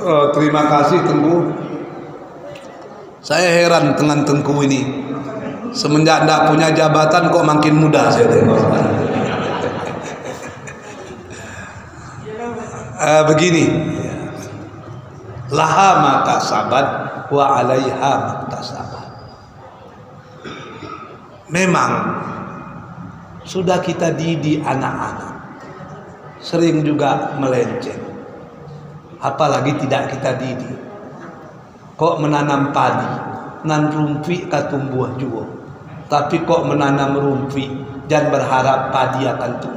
Terima kasih Tengku. Saya heran dengan Tengku ini. Semenjak tidak punya jabatan kok makin muda saya tengok. Begini, laha maka sabat wa alaiha maktasabat. Memang sudah kita didik anak-anak, sering juga melenceng. Apalagi tidak kita didik. Kok menanam padi, nan rumpi katumbuh juga. Tapi kok menanam rumpi, jangan berharap padi akan tumbuh.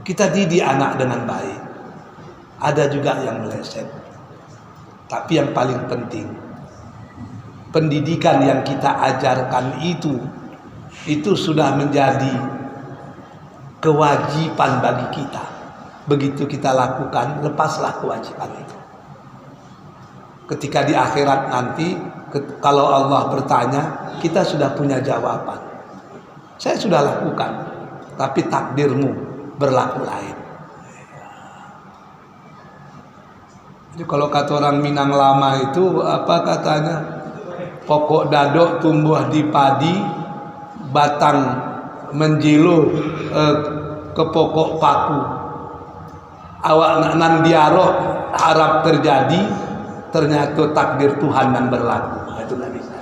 Kita didik anak dengan baik. Ada juga yang meleset. Tapi yang paling penting, pendidikan yang kita ajarkan itu sudah menjadi kewajiban bagi kita. Begitu kita lakukan, lepaslah kewajiban itu. Ketika di akhirat nanti, kalau Allah bertanya, kita sudah punya jawaban. Saya sudah lakukan, tapi takdirmu berlaku lain. Jadi kalau kata orang Minang lama itu, apa katanya? Pokok dadok tumbuh di padi, batang menjilu ke pokok paku. Awak nan diaroh harap terjadi, ternyata takdir Tuhan yang berlaku. Itu nggak bisa.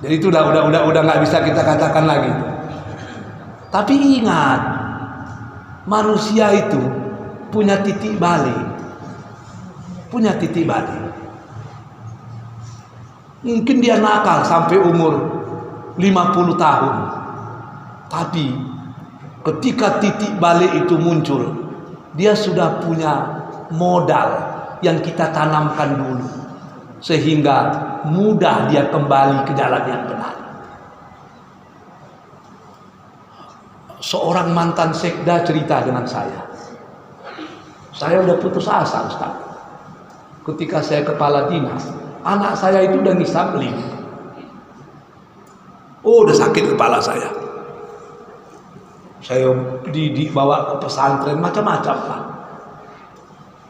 Jadi itu udah nggak bisa kita katakan lagi. Tapi ingat, manusia itu punya titik balik. Punya titik balik. Mungkin dia nakal sampai umur 50 tahun. Tapi ketika titik balik itu muncul, dia sudah punya modal yang kita tanamkan dulu, sehingga mudah dia kembali ke jalan yang benar. Seorang mantan sekda cerita dengan saya udah putus asa Ustaz. Ketika saya kepala dinas, anak saya itu udah ngisap link. Oh, udah sakit kepala saya dibawa ke pesantren macam-macam lah.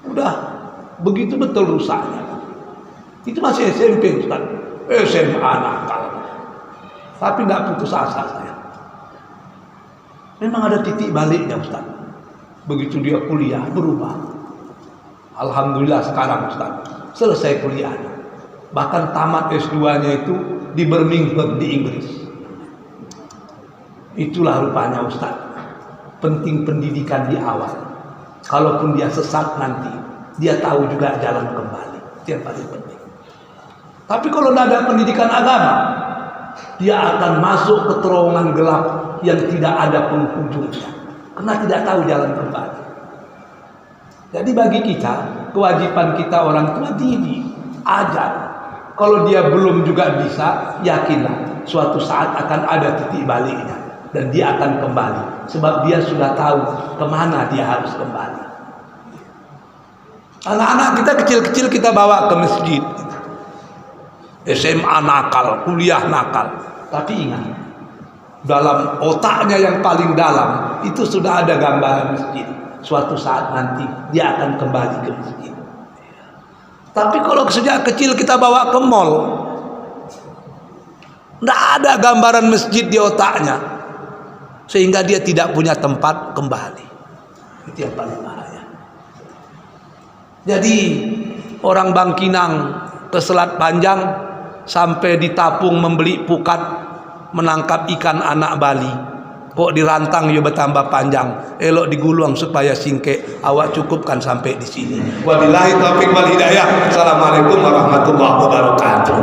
Udah begitu betul rusaknya. Itu masih SMP Ustaz, SMA nakal. Tapi tidak putus asa saya. Memang ada titik baliknya Ustaz. Begitu dia kuliah berubah. Alhamdulillah sekarang Ustaz selesai kuliahnya. Bahkan tamat S2-nya itu di Birmingham di Inggris. Itulah rupanya Ustaz, penting pendidikan di awal. Kalaupun dia sesat nanti, dia tahu juga jalan kembali. Itu yang paling penting. Tapi kalau tidak ada pendidikan agama, dia akan masuk ke terowongan gelap yang tidak ada penghujungnya, karena tidak tahu jalan kembali. Jadi bagi kita, kewajiban kita orang tua didik, ajar. Kalau dia belum juga bisa, yakinlah suatu saat akan ada titik baliknya. Dan dia akan kembali, sebab dia sudah tahu kemana dia harus kembali. Anak-anak kita kecil-kecil kita bawa ke masjid, SMA nakal, kuliah nakal. Tapi ingat, dalam otaknya yang paling dalam itu sudah ada gambaran masjid. Suatu saat nanti dia akan kembali ke masjid. Tapi kalau sejak kecil kita bawa ke mall, tidak ada gambaran masjid di otaknya, sehingga dia tidak punya tempat kembali. Itu yang paling bahaya. Jadi orang Bangkinang ke Selat Panjang sampai di Tapung membeli pukat menangkap ikan anak Bali. Kok dirantang ya bertambah panjang, elok digulung supaya singkek. Awak cukupkan sampai di sini. Wabillahi taufiq wal hidayah. Assalamualaikum warahmatullahi wabarakatuh.